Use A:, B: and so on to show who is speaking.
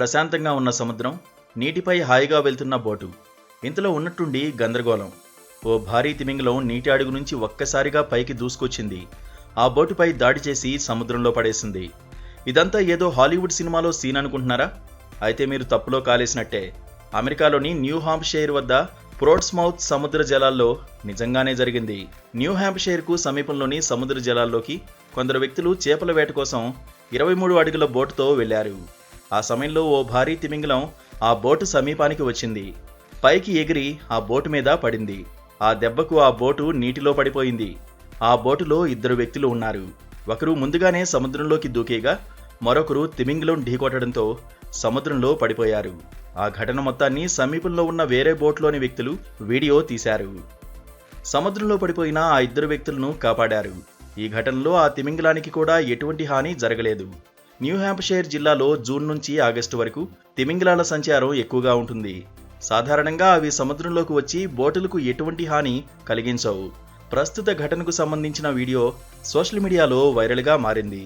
A: ప్రశాంతంగా ఉన్న సముద్రం, నీటిపై హాయిగా వెళ్తున్న బోటు. ఇంతలో ఉన్నట్టుండి గందరగోళం. ఓ భారీ తిమింగలం నీటి అడుగు నుంచి ఒక్కసారిగా పైకి దూసుకొచ్చింది. ఆ బోటుపై దాడి చేసి సముద్రంలో పడేసింది. ఇదంతా ఏదో హాలీవుడ్ సినిమాలో సీన్ అనుకుంటున్నారా? అయితే మీరు తప్పులో కాలేసినట్టే. అమెరికాలోని న్యూ హాంప్షైర్ వద్ద పోర్ట్స్మౌత్ సముద్ర జలాల్లో నిజంగానే జరిగింది. న్యూ హాంప్షైర్కు సమీపంలోని సముద్ర జలాల్లోకి కొందరు వ్యక్తులు చేపల వేట కోసం 23 అడుగుల బోటుతో వెళ్లారు. ఆ సమయంలో ఓ భారీ తిమింగలం ఆ బోటు సమీపానికి వచ్చింది. పైకి ఎగిరి ఆ బోటు మీద పడింది. ఆ దెబ్బకు ఆ బోటు నీటిలో పడిపోయింది. ఆ బోటులో 2 వ్యక్తులు ఉన్నారు. ఒకరు ముందుగానే సముద్రంలోకి దూకేగా మరొకరు తిమింగలం ఢీకొట్టడంతో సముద్రంలో పడిపోయారు. ఆ ఘటన మొత్తాన్ని సమీపంలో ఉన్న వేరే బోట్లోని వ్యక్తులు వీడియో తీశారు. సముద్రంలో పడిపోయిన ఆ 2 వ్యక్తులను కాపాడారు. ఈ ఘటనలో ఆ తిమింగలానికి కూడా ఎటువంటి హాని జరగలేదు. న్యూ హాంప్షైర్ జిల్లాలో జూన్ నుంచి ఆగస్టు వరకు తిమింగలాల సంచారం ఎక్కువగా ఉంటుంది. సాధారణంగా అవి సముద్రంలోకి వచ్చి బోటులకు ఎటువంటి హాని కలిగించవు. ప్రస్తుత ఘటనకు సంబంధించిన వీడియో సోషల్ మీడియాలో వైరల్గా మారింది.